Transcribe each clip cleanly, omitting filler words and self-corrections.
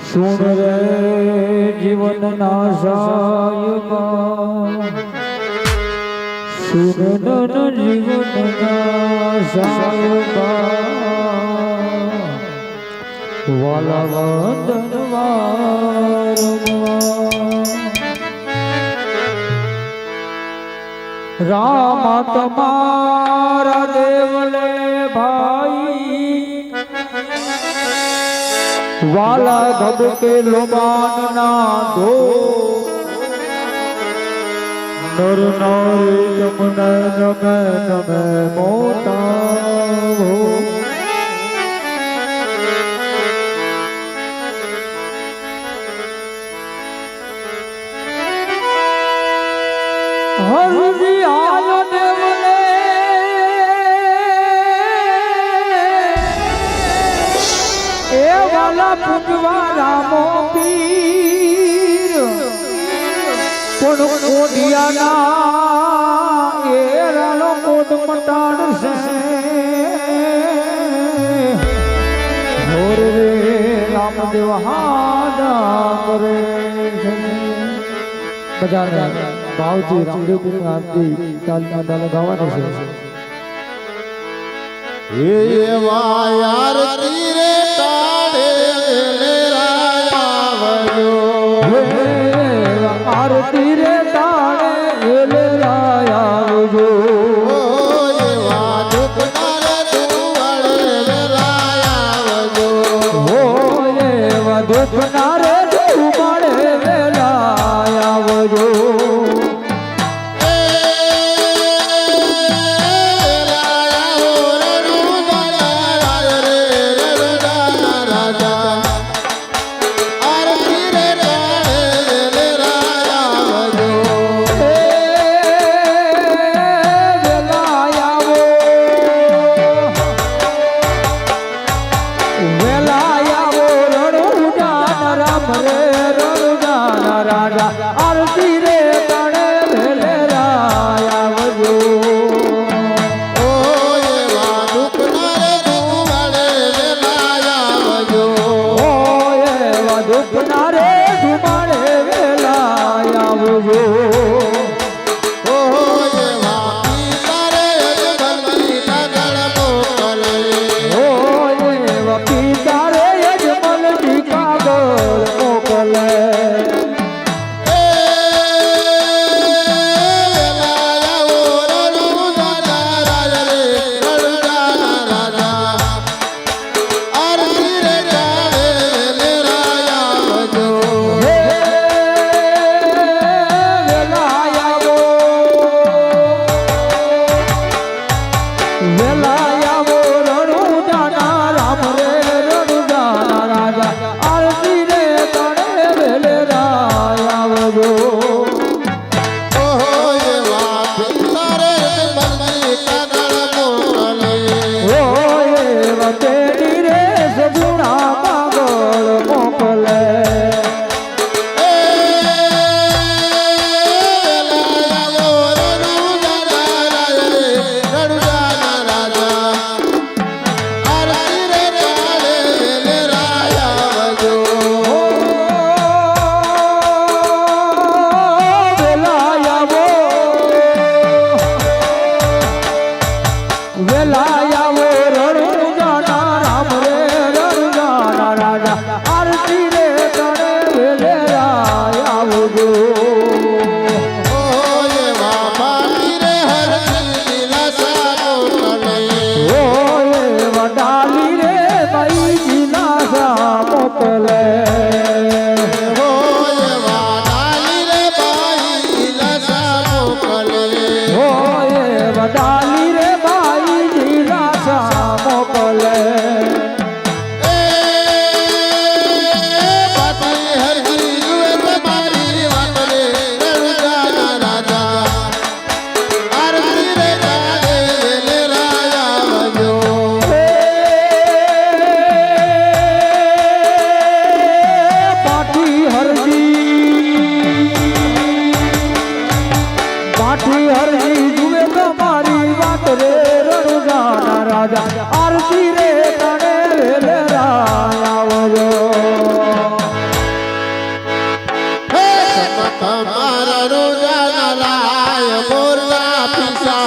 સુન રે જીવન ના સાયમાં સુન જીવન ના સાયમાં વાલા વંદન રામ તમારા દેવલે ભાઈ વાલા ધબકે લોમાન ના ધો નર નારી તમને નમે નમે મોટા હો હરજી આયો દેવલે એ વાલા પૂજવા રામો પીર પણ કોડિયાના એ રાનો કોડ મટાડશે મોર રે રામદેવ હાડા કરે છે બધાને ભાવથી રામદેવ ની આરતી તાલના તાલે ગાવાની છે એવા યાર તીરે તાળે લેરાયો આરતી રે તાળે લેરાયો એવા દુખનારે તુવળે લેરાયો હો એવા દુખનારે તુવળે લેરાયો આરતી રે તાણે ભેલે રાયાવજો ઓ એવા દુખનારે તુવળે લેરાયો ઓ એવા દુખનારે ધુમાડે વેલાયાવજો ઓ એવા પિતારે અજમલની કાગળ મોકલે ઓ એવા પિતારે અજમલની કાગળ મોકલે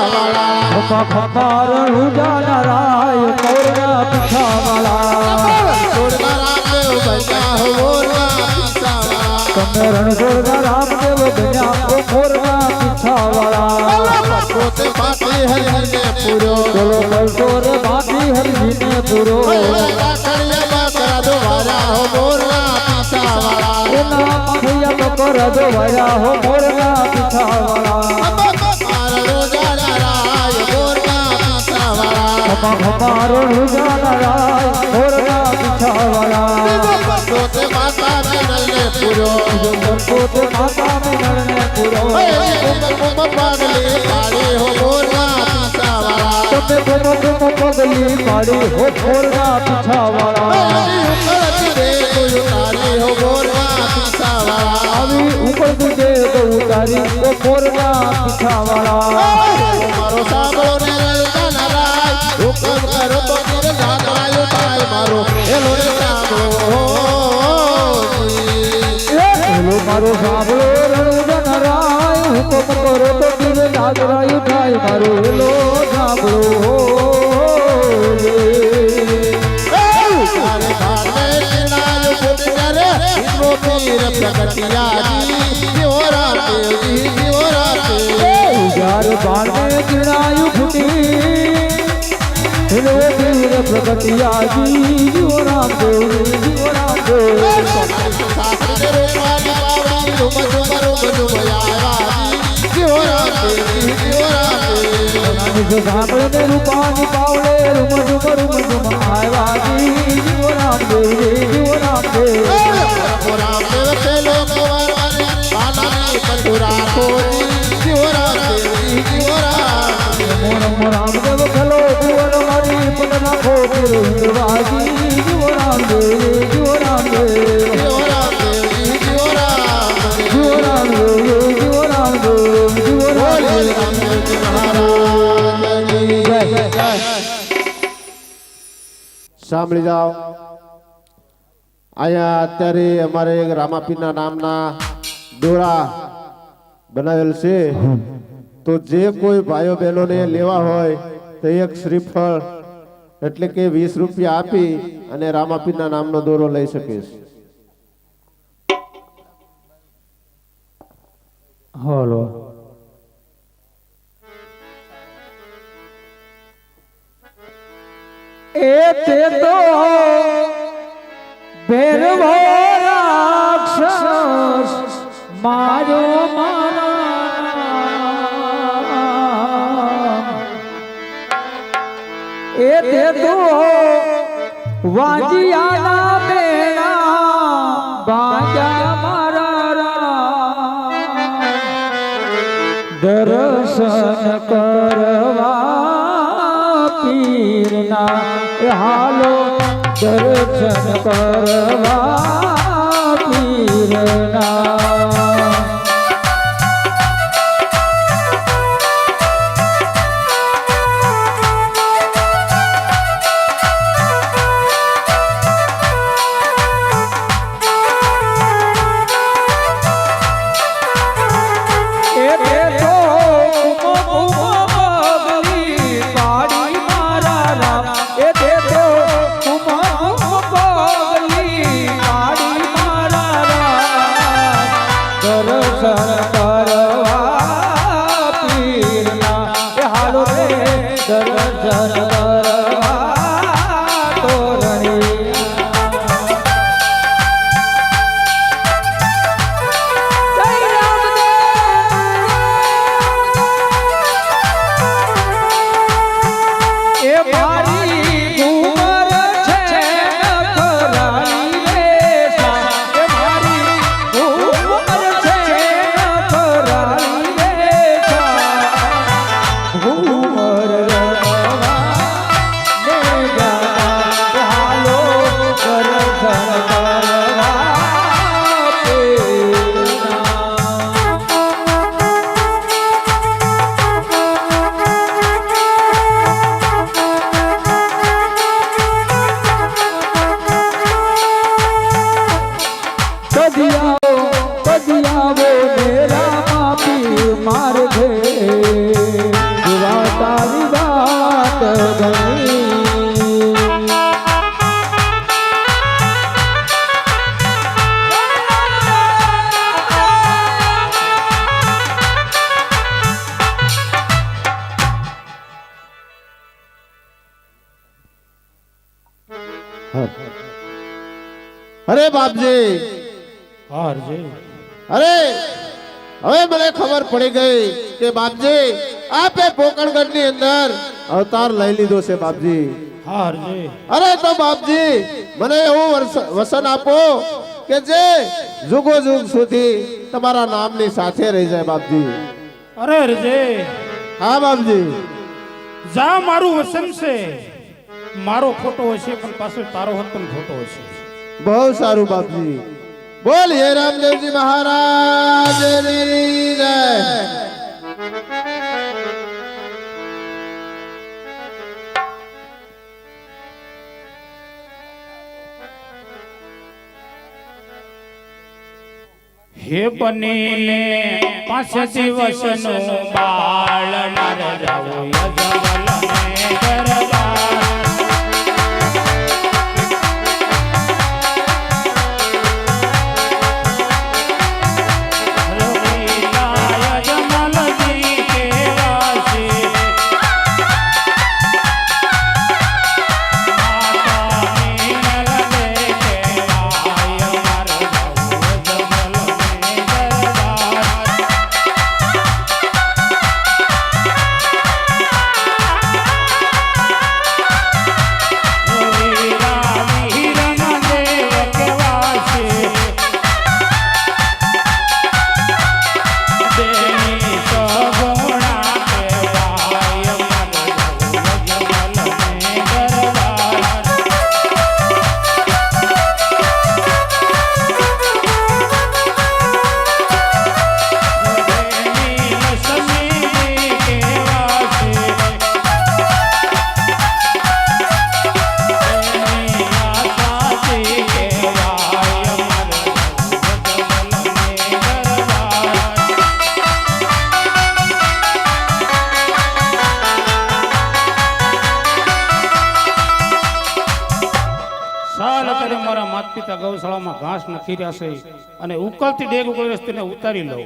વાળા ખપારણ ઉજાના રાય મોરના પીછા વાળા છોડના રામદેવ બન્યા હો મોરના પીછા વાળા તમે રણછોડના રામદેવ બન્યા હો મોરના પીછા વાળા પોતે પાટી હરીને પૂરો ચલો બલતો રે બાકી હરજીને પૂરો કાકડિયા બાકરા દો વાળા હો મોરના પીછા વાળા એના પાથિયા બકર દો વાળા હો મોરના પીછા વાળા ખપારો ઉજાના રાય મોરના પીછા વાળા પોતે માતા મેળને પૂરો પોતે માતા મેળને પૂરો પાગલી પાડી હો મોરના પીછા વાળા તમે પગલી પાડી હો મોરના પીછા વાળા હો મોરના પીછા વાળા આવી ઉપર દે તો ઉતારી હો મોરના પીછા વાળા મારો સાંભળો ને લલકાના રાય હુકમ કરો તો તીર જાગવાયો થાય મારો હેલો રે સાંભળો હેલો મારો સાંભળો રણુજન રાય હુકમ કરો તો તીર જાગરાયું થાય મારો હેલો સાંભળો તારે ભાને ચિનાયો ફૂટ કરે હિન્દો પીર પ્રગટિયાજી જીવો રામદેવજી જીવો રામદેવ ઉજાર બાળને ચિણાયું ફૂટી હેલો પીર પ્રગટિયાજી જીવો રામદેવ જીવો રામદેવ સાસરે રોવાની બાવડી રૂમ ઝુમ આયાજી જીવો રામદેવજી જીવો રામદેવ સાંભળને રૂપાની પાવડે રૂમ આવ્યાજી જીવો રામદેવ જીવો રામદેવ રામદેવ પેલો કવારવાને બાલાની કંઠુરા ખોજી જીવો રામદેવજી જીવો રામદેવ રામદેવ ખલો કુંવર મારી પદ નાખો તિરુવાજી જીવો રામદેવ જીવો રામદેવ જીવો રામદેવજી જીવો રામદેવ જીવો રામદેવ જીવો રામદેવ જીવો રામદેવ સાંભળી જાઓ અહીંયા અત્યારે અમારે એક રામાપીરના નામના દોરા બનાવેલ છે તો જે કોઈ ભાઈઓ બહેનોને લેવા હોય તો એક શ્રીફળ એટલે કે 20 રૂપિયા આપી અને રામાપીરના નામનો દોરો લઈ શકે છે. હલો એ તે તો ભેરવો રાક્ષસ મારો મારા એ તે તો વાંજિયાના બેના બાજા મારા દર્શન કરવા પીરના હાલો દર્શન કરવા પીરના અરે બાપજી, હા હરજી. અરે હવે મને ખબર પડી ગઈ કે બાપજી આપે પોકણગઢ ની અંદર અવતાર લઈ લીધો છે બાપજી. હા હરજી. અરે તો બાપજી મને એવું વસન આપો કે જે જુગો જુગ સુધી તમારા નામની સાથે રહી જાય બાપજી. અરે હરજી, હા બાપજી. જા મારું વસન છે. મારો ફોટો હશે પણ પાછો તારો હોત પણ ફોટો હશે. બહુ સારું બાપજી. બોલ હે રામદેવજી મહારાજની જય. હે બનીને 5 દિવસનું બાળ નર જાવો યજવલને દરબાર. રવિલા યજમલજી કેવાસી. માતા મીનલ દે કેવાય માર જાવો પિતા ગૌશાળામાં ઘાસ નખી રહ્યા છે અને ઉકળતી ડેગ ઉકળી તેને ઉતારી લો.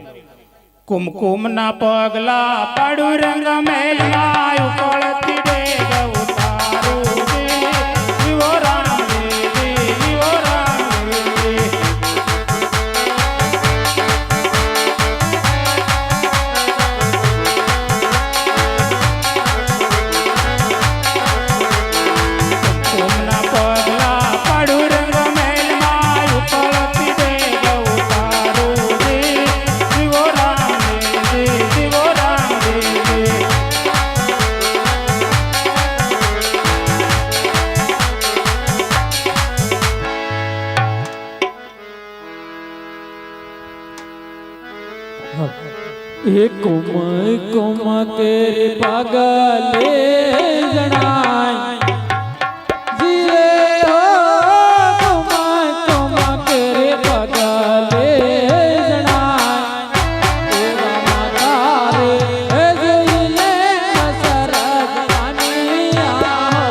કુમકુમ ના પગલા પાડું રંગ મેલમાં ઉકળતી ડેગ ઉતારું રે. જીવો રામ દેવી, જીવો રામ દેવી. કુમકુમના પગલા પાડું રંગ મેલમાં ઉકળતી ડેગ ઉતારું રે. જીવો રામ દેવી, જીવો રામ દેવી. એ કુમય તેરે પાગલે જણાય જીરે હો કુમય તેરે પાગલે જણાય એવા માતારે એ જોઈને સરદ આની આહોરા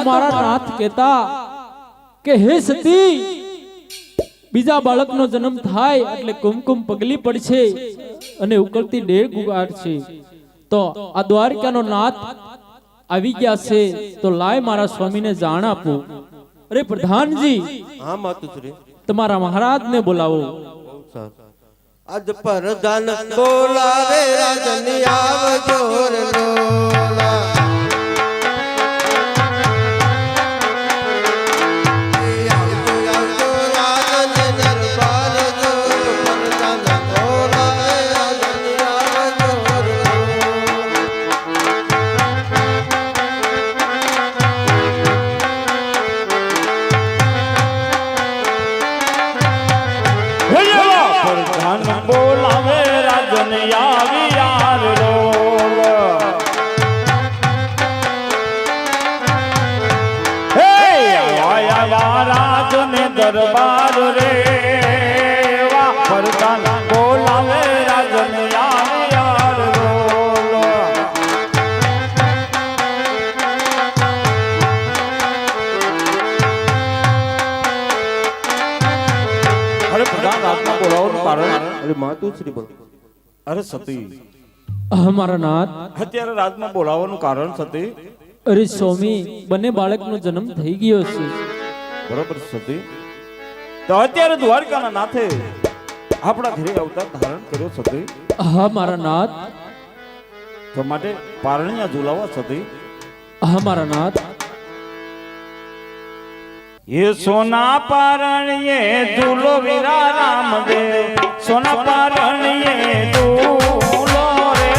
મારા નાથ કહેતા કે હે સતી બીજા બાળકનો જન્મ થાય એટલે કુમકુમ પગલી પડશે અને ઉકળતી ડેગ ઉગાડશે. તો આ દ્વારકાનો નાથ આવી ગયા છે તો લાય મારા સ્વામીને જાણ આપો. અરે પ્રધાનજી, હા માતુશ્રી, તમારા મહારાજને બોલાવો. આજ પ્રધાન બોલાવે રાજની આવજો રે લોલા. દરબાર રે વરદાન બોલાવે રાજન યાર બોલો અરે પ્રધાન રાજમાં બોલાવવાનું કારણ અરે માતુશ્રી બોલો. અરે સતી હા મારા નાથ. અત્યારે રાજમાં બોલાવવાનું કારણ સતી અરે સ્વામી, બંને બાળકનો જન્મ થઈ ગયો છે. બરોબર સતી તો અત્યારે દ્વારકાના નાથે આપણા ઘરે અવતાર ધારણ કર્યો સતી હા મારા નાથ. તો માટે પારણિયા ઝુલાવા સતી હા મારા નાથ. ये सोना पारणिये झूलो वीरा रामदेव सोना पारणिये झूलो रे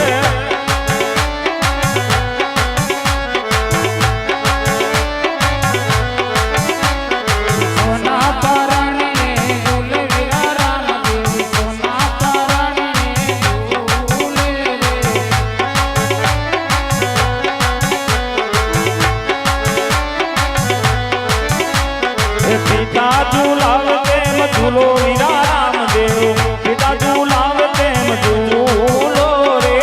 સોના પરણીએ ઝૂલે વીરા રામદેવ, સોના પરણીએ ઝૂલે રે. पिता झूलाव तेम झूलो वीरा रामदेव पिता झूलाव तेम झूलो रे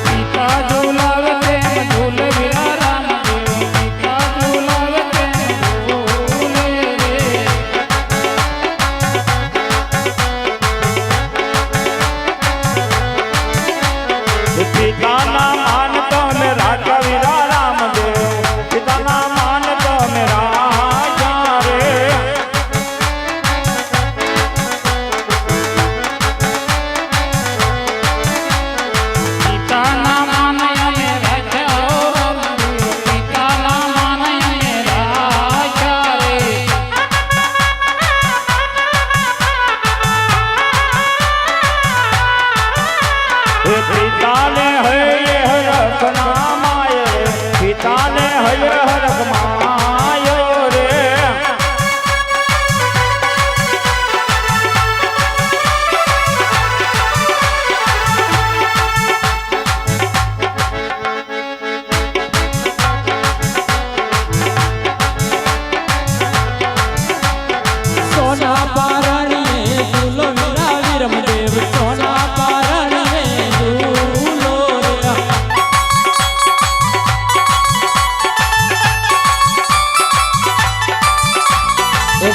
પિતા ઝૂલાવે તેમ ઝૂલે વીરા રામદેવ, પિતા ઝૂલાવે તેમ ઝૂલે રે. पिताना मान तमे राजा वीरा रामदेव पिताना मान तमे राजा रे પિતાના માનયને રાજા રામદેવ, પિતાના માનયને રાજા રે. पिता ने है हरक नामाय पिता ने है हरक माय रे સોના પારણીએ ઝૂલો વીરા વિરમદેવ, સોના પારણીએ ઝૂલો રે.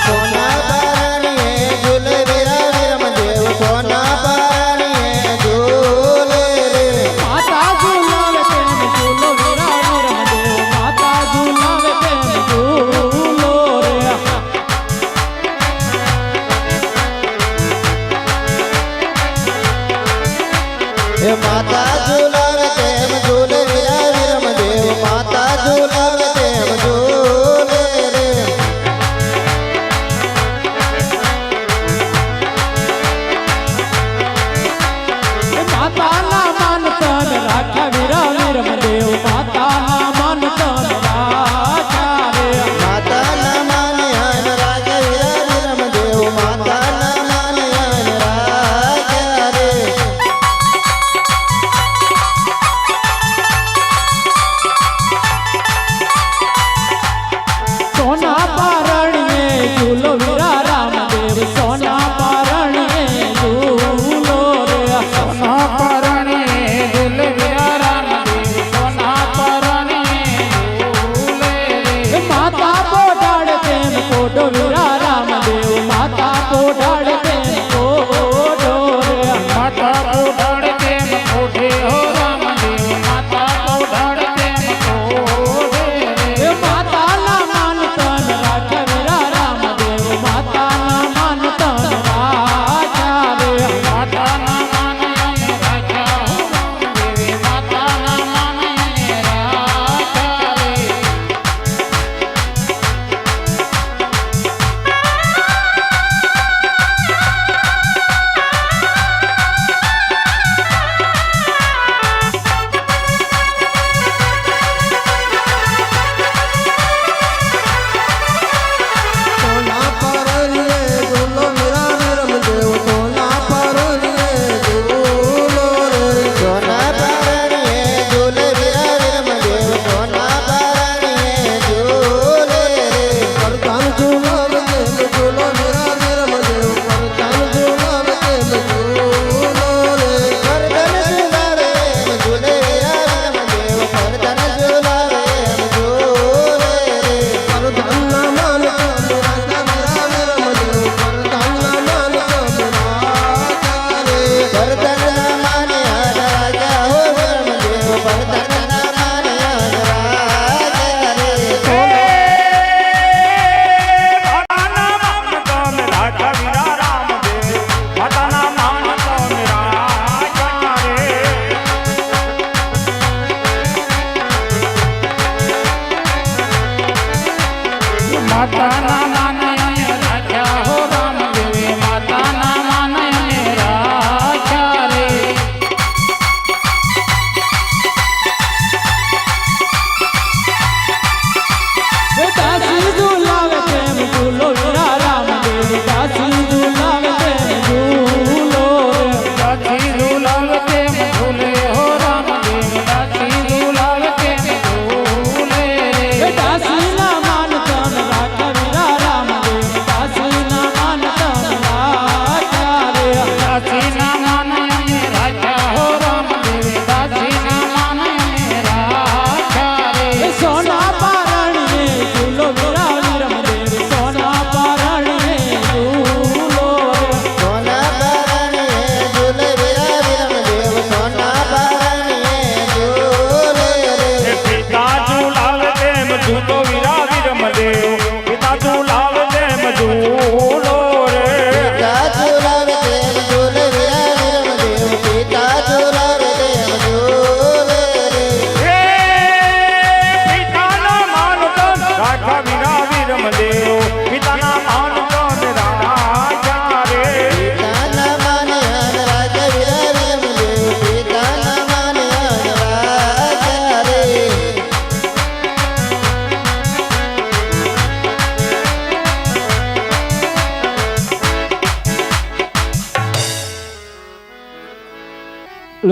સોના પારણીએ ઝૂલે વીરા વિરમદેવ, સોના પારણીએ ઝૂલે રે. માતા ઝૂલાવે તેમ ઝૂલો વીરા વિરમદેવ, માતા ઝૂલાવે તેમ ઝૂલો રે. એ માતા ઝૂલાવે તેમ ઝૂલે વીરા વિરમદેવ, માતા ઝૂલાવે તેમ ઝૂલે રે. માતાના માન તન રાખ્યા વીરા વિરમદેવ, માતાના માન તન રાખ્યા રે. માતાના માને હન રાજા વીરા વિરમદેવ, માતાના માને હન રાજા રે.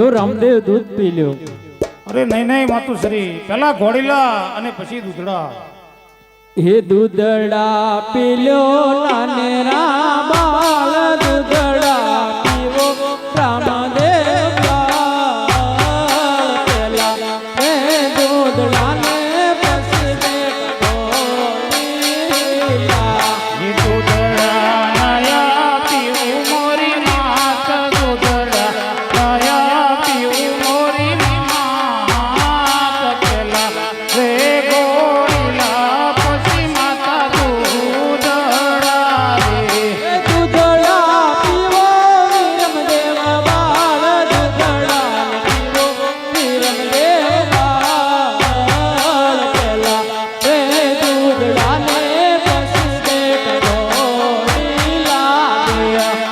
જો રામદેવ દૂધ પી લ્યો. અરે નહીં નહીં માતુશ્રી, પેલા ઘોડીલા અને પછી દૂધડા. હે દૂધડા પી લ્યો નાનેરા બાળ દૂધડા પીવો રામદેવ બાળ. પેલા હે દૂધડાને પછી બેઠોલા. એ દૂધડા નયા પીવું મોરી માત, દૂધડા નયા પીવું મોરી માત. પેલા રે ગોળીલા પછી માતા દૂધડા રે. દૂધડા પીવો વિરમદેવ બાળ દૂધડા પીવો વિરમદેવ બાળ. પેલા રે દૂધડાને પછી બેઠોલા.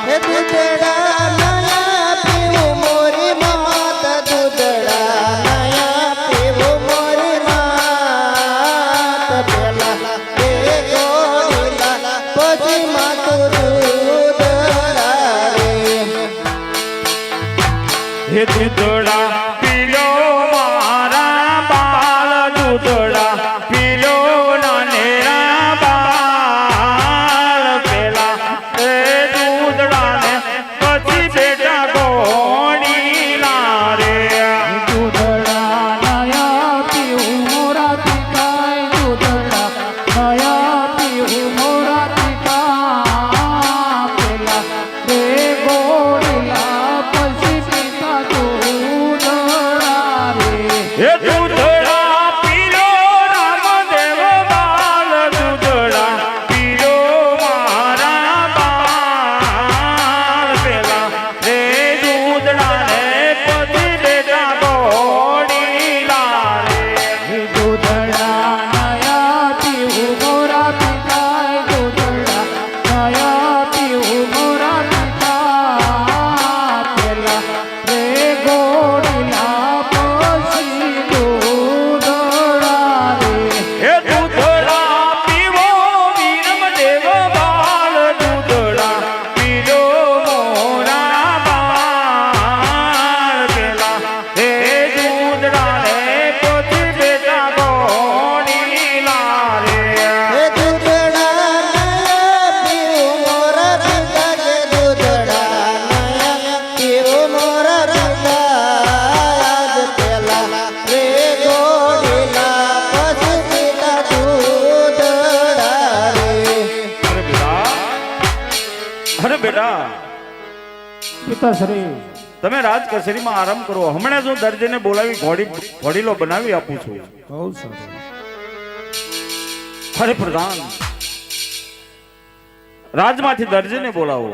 હે દૂધડા નયા પીવું મોરી માત, દૂધડા નયા પીવું મોરી માત. પેલા બે ગોળીલા પછી માતું દૂધડા રે. હે દૂધડા પીલો મારા બાળ દૂધડા પીલો નાનેરા બાળ. પેલા એ દૂધડાને પછી બેટા ઘોડીલા રે. દૂધડા નયા પીવું મોરા પિતાય, દૂધડા નયા પીવું મોરા પિતા. પેલા રે ગોળીલા પછી પિતા દૂધડા રે. હે દૂધડા પીલો રામદેવ બાળ દૂધડા પીલો મારા બાળ. પેલા રે દૂધડાને પછી બેટા ઘોડીલા રે. દૂધડા નયા પીવું મોરા પિતાય, દૂધડા નયા પીવું મોરા પિતા. પેલા રે ગોળીલા પછી દૂધડા રે. હે દૂધડા પીવો વિરમદેવ બાળ દૂધડા પીલો મોરા બાળ. પેલા હે દૂધડાને પછી બેટા ઘોડીલા રે. હે દૂધડા નયા પીવું મોરા પિતા, કે દૂધડા નયા પીવું મોરા પિતા. આજ પેલા રે ગોળીલા પછી પિતા દૂધડા રે. અરે બેટા પિતાશ્રી, તમે રાજ કચેરીમાં આરામ કરો. હમણાં જ હું દરજીને બોલાવી ઘોડીલો બનાવી આપું છું. બહુ સારું. અરે પ્રધાન, રાજમાંથી દરજીને બોલાવો.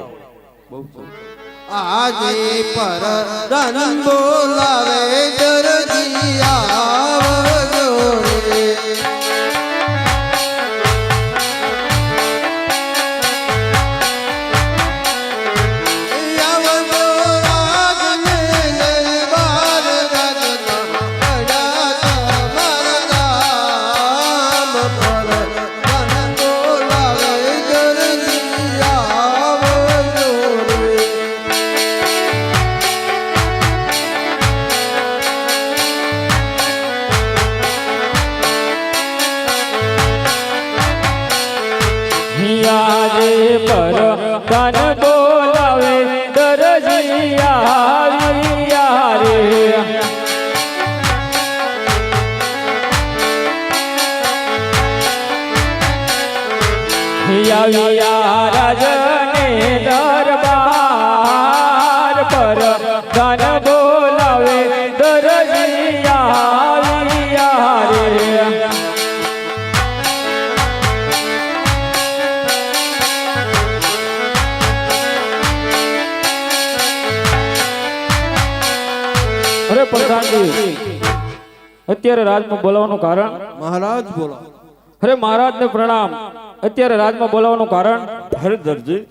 આજે પર ધન બોલાવે દરજી આવજો રે. આવજો રાજને દરબાર રાજના અડાતા મારા ગામ પર ધન બોલાવે દરજી આવજો રે. આજે પર ધન બોલાવે દરજી આવ્યા રે. આવ્યા રાજને દરબાર પર ધન બોલાવે દરજી આવ્યા રે. અરે પ્રધાનજી, અત્યારે રાજમાં બોલાવવાનું કારણ? મહારાજ બોલો. અરે મહારાજને પ્રણામ. અત્યારે રાજમાં બોલાવવાનું કારણ? અરે દરજી,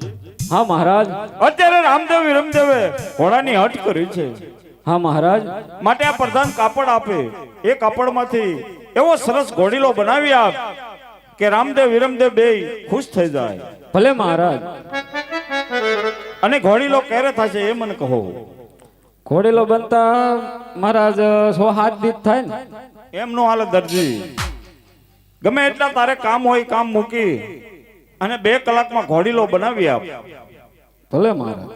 હા મહારાજ. અત્યારે રામદેવ વિરમદેવે ઘોડાની હટ કરી છે. હા મહારાજ. માટે આ પ્રધાન કાપડ આપે. એ કાપડમાંથી એવો સરસ ઘોડીલો બનાવી આપ કે રામદેવ વિરમદેવ બેય ખુશ થઈ જાય. ભલે મહારાજ. અને ઘોડીલો ક્યારે થશે એ મને કહો. ઘોડેલો બનતા મહારાજ 107 દીત થાય ને એમનો હાલ દરજી ગમે એટલા તારે કામ હોય કામ મૂકી અને 2 કલાકમાં ઘોડીલો બનાવી આપ ભલે મહારાજ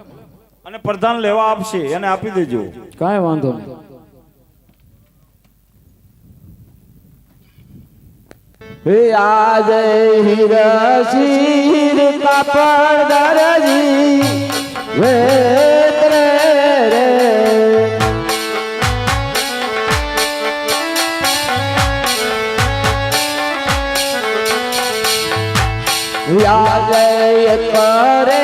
અને પ્રધાન લેવા આપશે એને આપી દેજો કાંઈ વાંધો નહીં હે આજે હિરસીર કાપડ દરજી વેતરે રે આજે કરે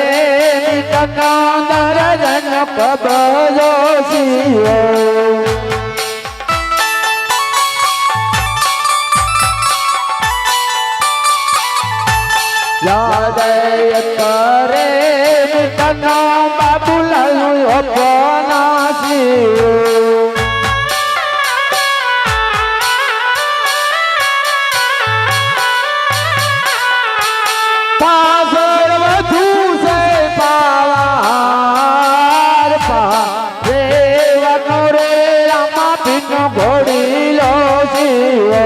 ટકા દરજન પબલો શિવો યાદય કરે તનો બાબુલાલ અપનાસી પાસર વધુ સે પાવાર પા દેવનો રે રામા પીનો ઘોડીલો શિવો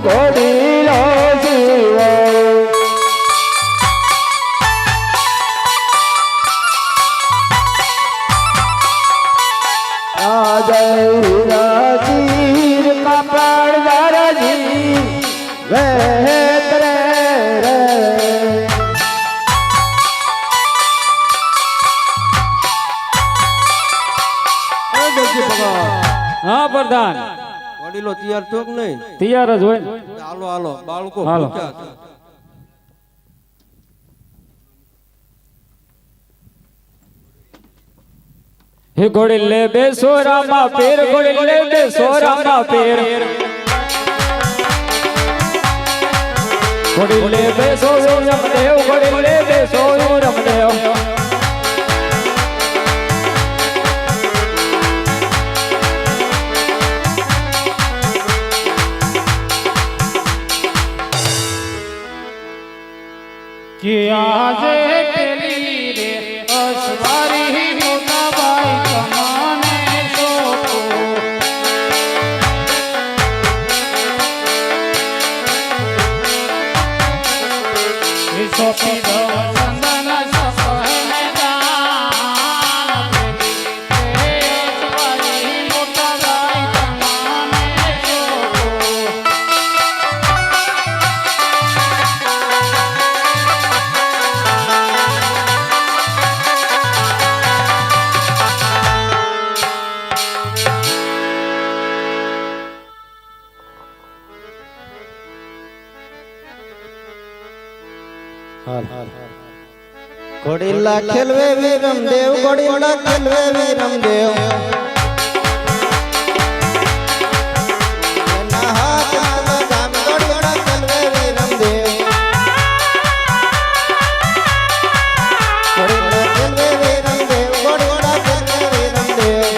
ઘોડીલો શિવો રાજીર કાપડ દરજી વેતરે રે હા પ્રધાન વડીલો તૈયાર છો કે નહીં? તૈયાર જ હોય ને હાલો હાલો બાળકો હાલો. ભૂખ્યા છે. હે ઘોડી લે બેસો રામા પેર ઘોડી લે બેસો રામા પેર ઘોડી લે બેસો રમદેવ ઘોડી લે બેસો રમદેવ કે આજે પેલી રે અસવારી મોટા ભાઈ કમાને સોપો એ સોપી દો ચંદન સપને દાન પેલી રે અસવારી મોટા ભાઈ કમાને સોપો ઘોડીલા ખેલવે વીરમ દેવ ઘોડીલા ખેલવે વીરમ દેવ એના હાથમાં તો જામ ઘોડીલા ખેલવે વીરમ દેવ ઘોડીલા ખેલવે વીરમ દેવ ઘોડીલા ખેલવે વીરમ દેવ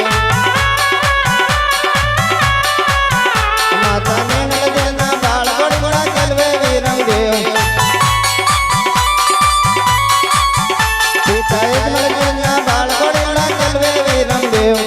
માતા નેણ દેના બાળ ઘોડીલા ખેલવે વીરમ દેવ પિતા એક લડકીના બાળ ઘોડીલા ખેલવે વીરમ દેવ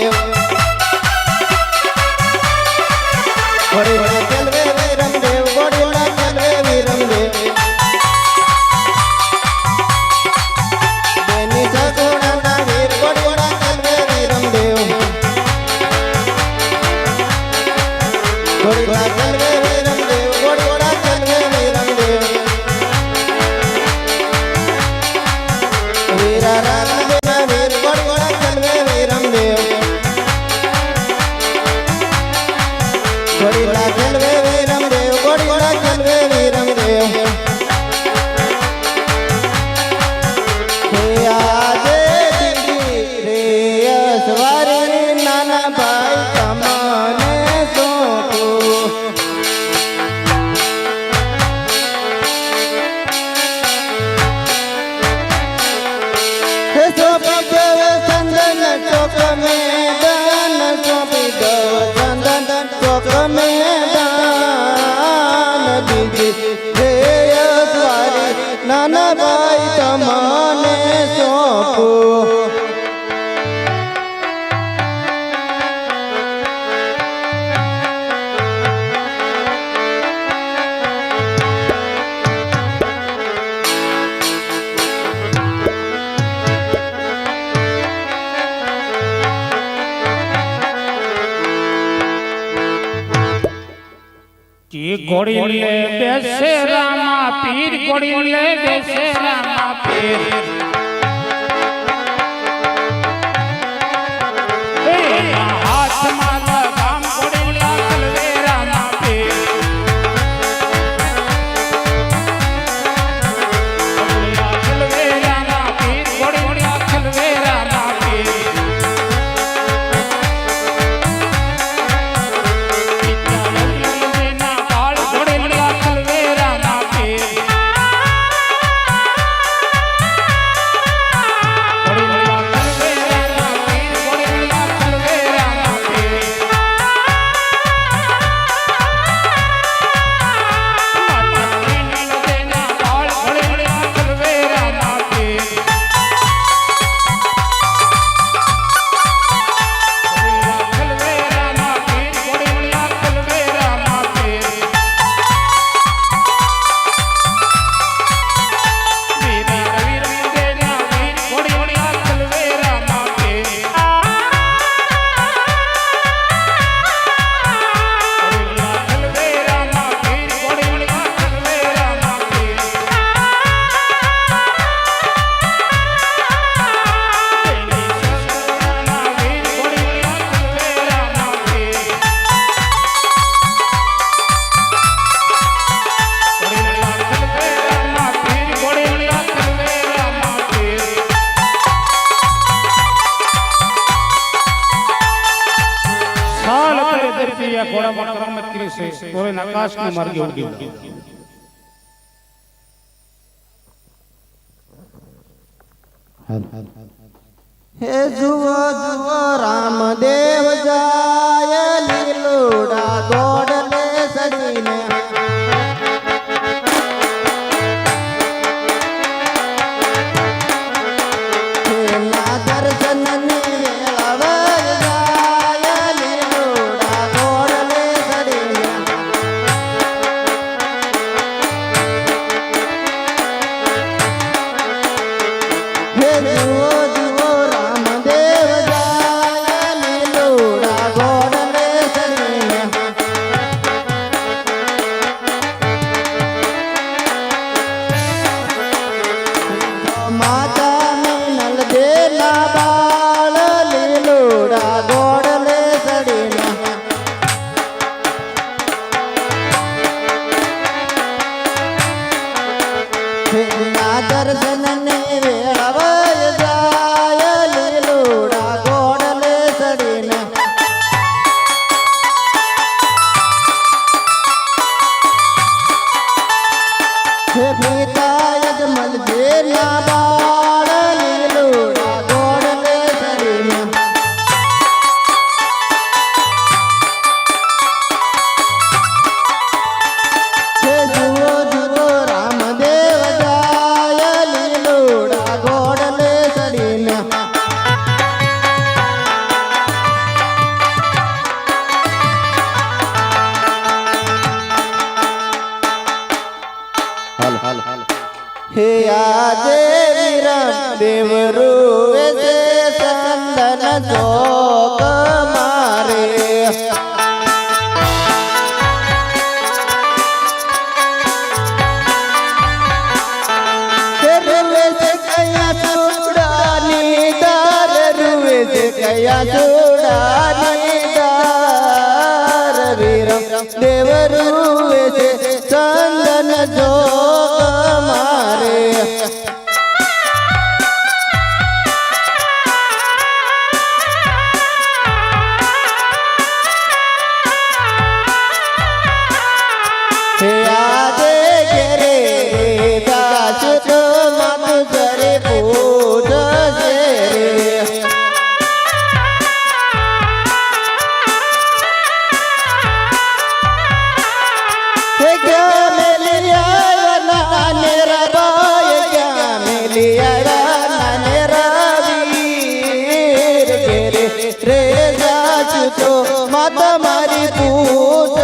ઘોડી લે બેસે રામા પીર ઘોડી લે બેસે રામા પીર હાથમાં લગામ ઘોડી લે ખલવે રામા પીર ખલવે રામા પીર ઘોડી લે ખલવે રામા પીર ઘોડામાં કરામત કરી છે તોરે આકાશના માર્ગે ઉડી હે જુઓ જુઓ રામદેવ જાય લીલુડા ગોડલે સડીને ના દર્શન દર્શન ને વેળાવય જાય લીલુડા ગોડલે સડીને હે પિતા યજમલ જેના બાળ લીલુડા ગોડલે સડીને હે જુઓ જુઓ રામદેવ જાય લીલુડા ગોડલે સડીને હે આજે વિરમ દેવ રૂવે છે ચંદન ચોક મારે રૂવે છે કયા ચૂડાની દાર રૂવે છે કયા ચૂડાની દાર વિરમ દેવ રૂવે છે ચંદન ચોક મારે હે આજે ઘેરે દાસ તો મત કરે પૂજ છે રે ક્યાં મેલિયા નાને રબાય ક્યાં મેલિયા નાને રવીર ઘેરે રે દાસ તો મત મારી પૂજ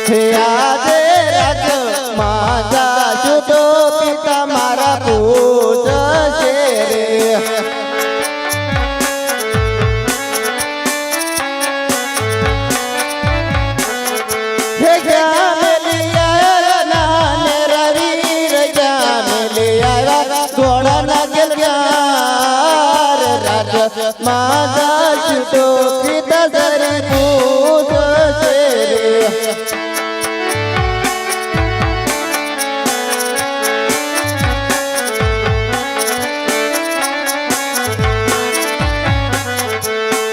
છે આજે રાજ માજા છૂટો माझा छुटो पित जरी पूजसे रे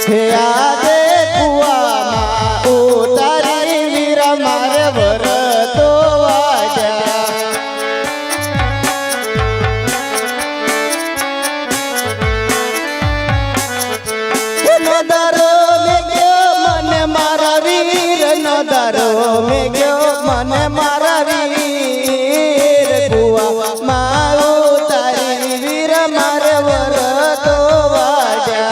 हे आदे कुआमा उतारी वीर मारे वर तो वाड्या नदारो में गयो मन मारा वीर नदारो में गयो मन मारा वीर कुआ मा उतारी वीर मारे वर तो वाड्या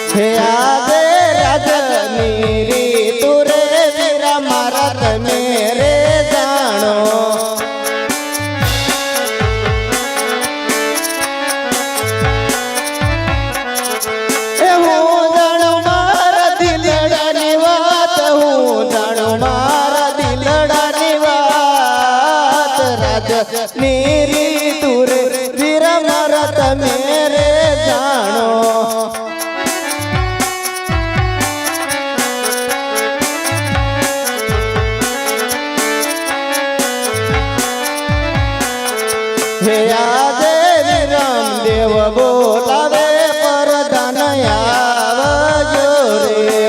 हे आदे राजनी री तुरे वीरा मारा मेरे जानो ए हूँ जानो मारा दिलड़ानी बात हूँ जानो मारा दिलड़ानी बात राजनी री तुरे वीरा मारा मेरे जानो हे आदे विरम देव बोलावे परदान आवजो रे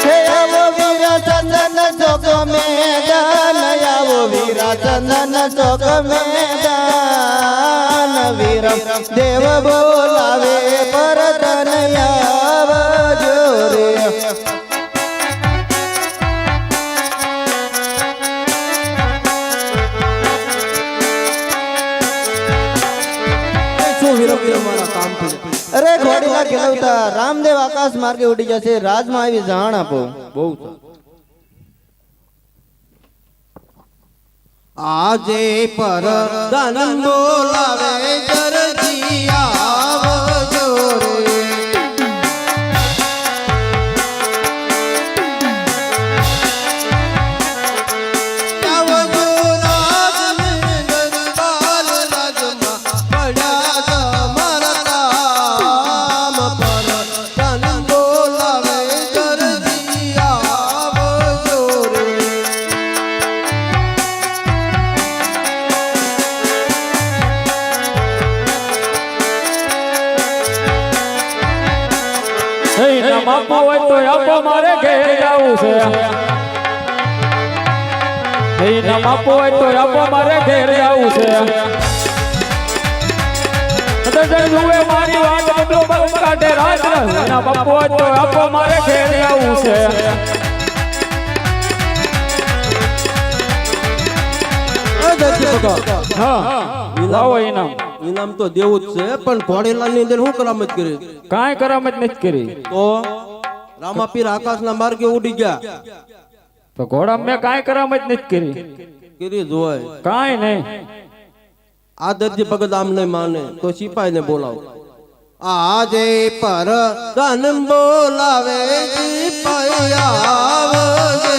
हे आवो वीरा चंदन जोग मैदान आवो वीरा चंदन जोग मैदान विरम देव बोलावे परदान आवजो रे અરે ઘોડીલા ખેલવતા રામદેવ આકાશ માર્ગે ઉડી જશે રાજમાં આવી જાણ આપો બહુ આજે પર દાન બોલાવે દરજી આવજો રે આવજો રાજને દરબાર રાજમાં પડ્યા મારા કામ પર દાન બોલાવે દરજી આવજો રે ઇનામ આપવું હોય તો આપો મારે ઘેર જવું છે ઇનામ આપવું હોય તો આપો મારે ઘેર જવું છે જુએ મારી વાત બધો બસ કાઢે રાત ઇનામ આપવું હોય તો આપો મારે ઘેર જવું છે હા લાવો ઇનામ ઇનામ તો દેવું જ છે પણ ઘોડીલાલ ની અંદર શું કરામત કરી કાંઈ કરામત નથી કરી તો રામાપીર આકાશના માર્ગે ઉડી ગયા તો ઘોડા મેં કાંઈ કરામત નથી કરી કરી જોય કાંઈ નહીં આ દરજી ભગત આમ નહીં માને તો સિપાહી ને બોલાવો આજે પર ધન બોલાવે સિપાહી આવજે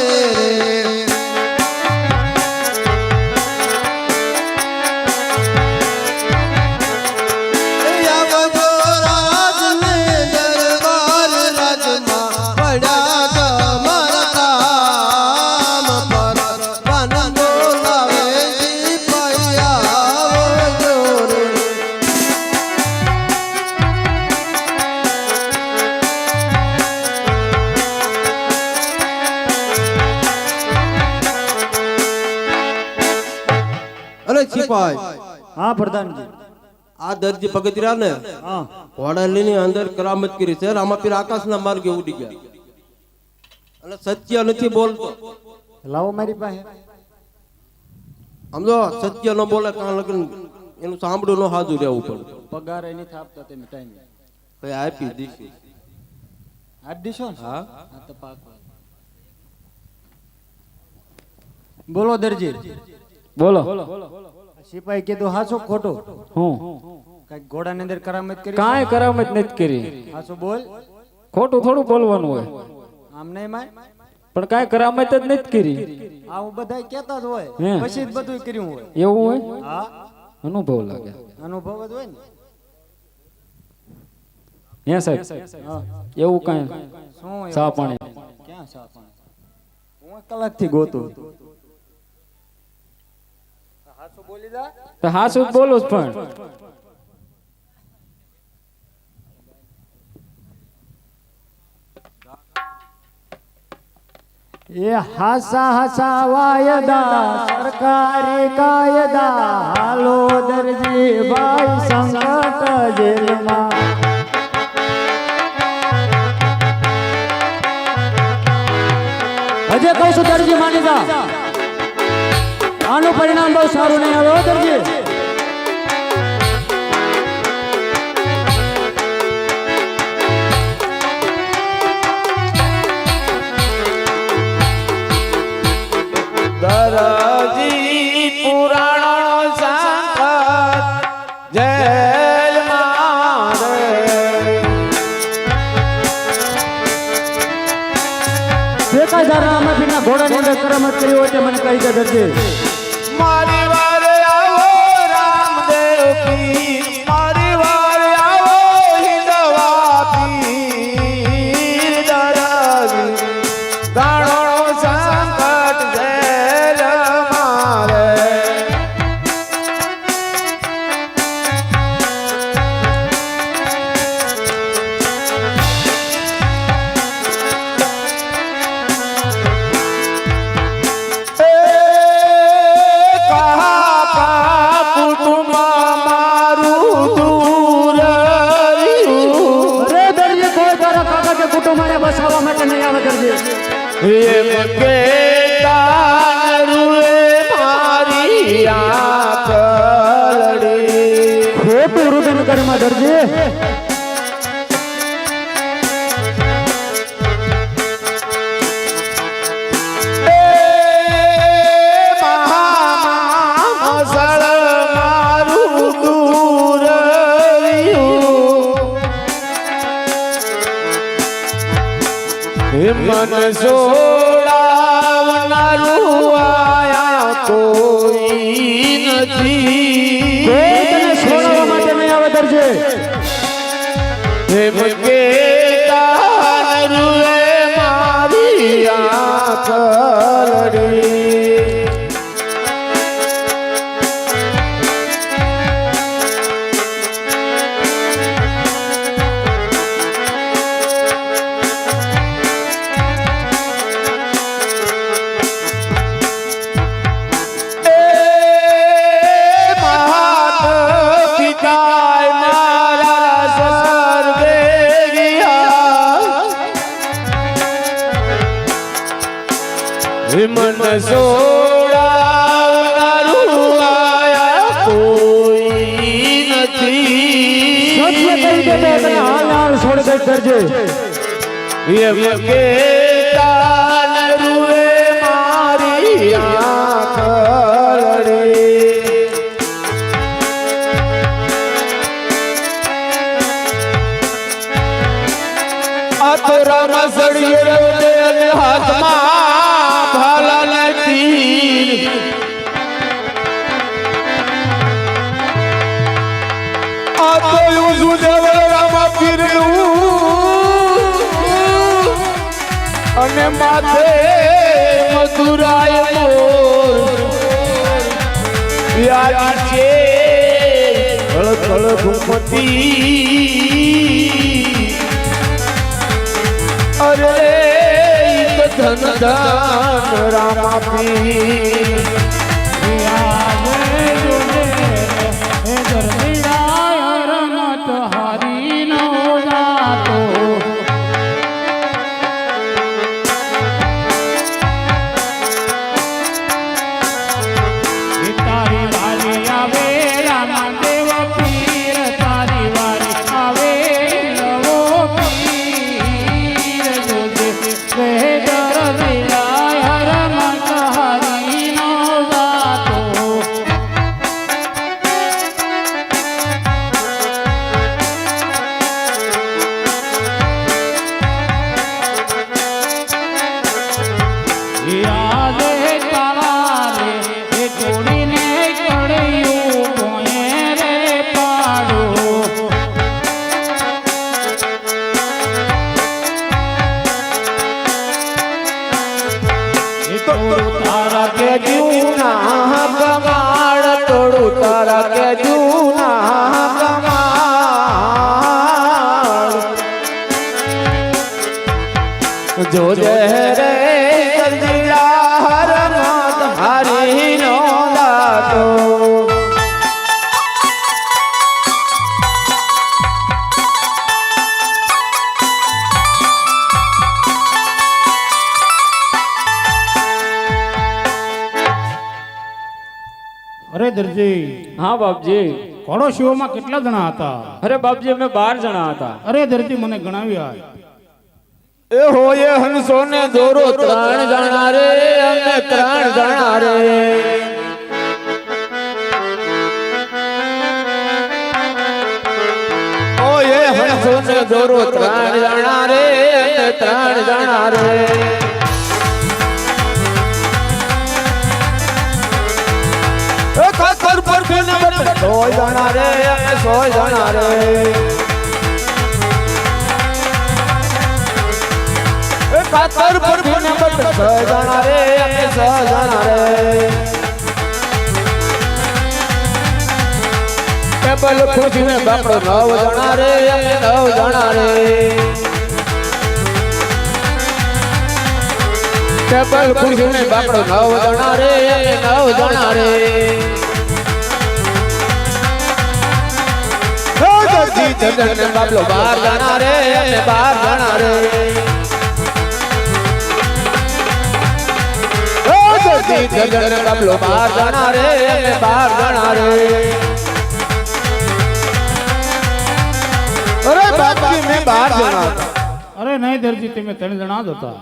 રે સિપાહી હા પ્રધાનજી આ દરજી ભગત રહ્યા ને હા ઘોડાલી ની અંદર કરામત કરી છે રામાપીર આકાશના માર્ગે ઉડી ગયા અને સત્ય નથી બોલતો લાવો મારી પાસે સમજો સત્ય ન બોલે કાં લગન એનું સાંભળું ન હાજુ રહેવું પડે પગાર એની થાપતા તમે ટાઈમ ભાઈ આપી દીધી આજ દીશો ને હા હા તો પાક બોલો દરજી બોલો સિપાહી કીધું હાચો ખોટો હું કઈ ઘોડાની અંદર કરામત કરી કાંઈ કરામત નથી કરી. હા શું બોલ ખોટું થોડું બોલવાનું હોય, આમ નહીં માય પણ કાંઈ કરામત જ નથી કરી. આવું બધા કહેતા જ હોય હે. પછી જ બધું કર્યું હોય એવું હોય, હા અનુભવ લાગે. અનુભવ જ હોય ને હે સાહેબ, હા એવું કાંઈ શું હોય? ચા પાણી ક્યાં ચા પાણી? હું કલાકથી ગોતું હાચું બોલી જા તો હાસું જ બોલું જ પણ એ હાસા હાસા વાયદા સરકારી કાયદા હાલો દરજી ભાઈ સંકટ જેલમાં હજે કહું છું દરજી માની જા આનું પરિણામ બહુ સારું નહીં આવે હો દરજી દરજી પુરાણો સંકટ જેલ મારે બેકાયદાના આમાંથી ઘોડાની અંદર કરામત કરી હોય તે મને કહી દે દરજી મારી વારે આવો રામદેવ પીર, મારી વારે આવો હિંદવા પીર. દરજી દાણો સંકટ જેલ મારે બસાવવા માટે નહીં આવે દરજી એમ કે તારુએ મારી આંખડી ખોટું રુદન કરમાં દરજી મસળ મારું દૂર મન સોડાવનારું આયા કોઈ નથી કોઈ તને છોડવા માટે નહીં આવે દરજી એમ કે તારુએ મારી આંખડી મન સોડાવનારું આયા કોઈ નથી સત્ય કહી દે તો તને હાલ હાલ છોડ દે દરજી એમ કે તાનરુએ મારી આંખડી અતરા મસડીએ રવલે અને હાથમાં ભાલા નથી આ તો યુઝુ દેવરામાં પીરનું અને માથે મધુરાય મોર યાદ છે હળકળ ઘુમતી અરે ધન ધન રામાપી હર તારા કે જૂના કમાડ તોડું તારા કે જૂના કમાડ જોજે રે કલજીડા રમત હારી નો દાતો અરે દરજી, હા બાપજી. પડોશીઓમાં કેટલા જણા હતા? અરે બાપજી અમે 12 જણા હતા. અરે દરજી, મને ગણાવ્યા. એ હોય હંસો ને દોરો 3 જણા રે અમે 3 જણા રે ઓય હંસો ને દોરો 3 જણા રે અમે 3 જણા રે એ ખાતર પર ફેને 100 જણા રે અમે 100 જણા રે ખાતર પર ફેને 6 જણા રે અમે 6 જણા રે ટેબલ ખુરશી ને બાપડો 9 જણા રે અમે 9 જણા રે ટેબલ ખુરશી ને બાપડો 9 જણા રે અમે 9 જણા રે જગજી જગન ને બાપલો 12 જણા રે અમે 12 જણા રે જગન બાપલો 12 જણા રે અમે 12 જણા રે અરે બાપજી મેં 12 જણા હતા. અરે નહીં દરજી, તમે 3 જણા જ હતા.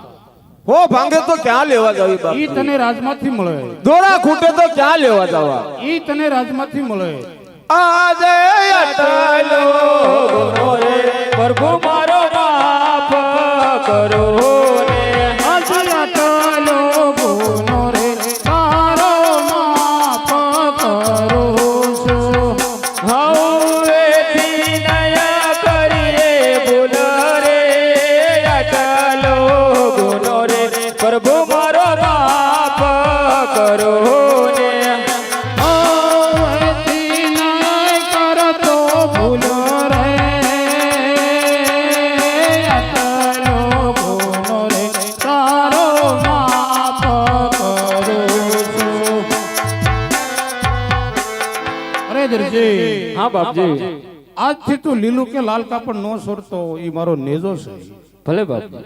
હો ભાંગે તો ક્યાં લેવા જાવી બાપ ઈ તને રાજમાંથી મળે. દોરા ખૂટે તો ક્યાં લેવા જવા ઈ તને રાજમાંથી મળે. આજે અટલો ગુનો રે પ્રભુ મારો માફ કરો ને આજે અટલો ગુનો રે તારો માફ કરું છું. હવે નયા કરીએ ભૂલ રે અટલો ગુનો રે પ્રભુ મારો માફ કરો ને આવેથી નહીં કરતો ભૂલ રે અટલો ગુનો રે તારો માફ કરું છું. અરે દરજી, હા બાપજી આજથી તું લીલું કે લાલ કાપડ નો સોરતો, ઈ મારો નેજો છે. ભલે બાપજી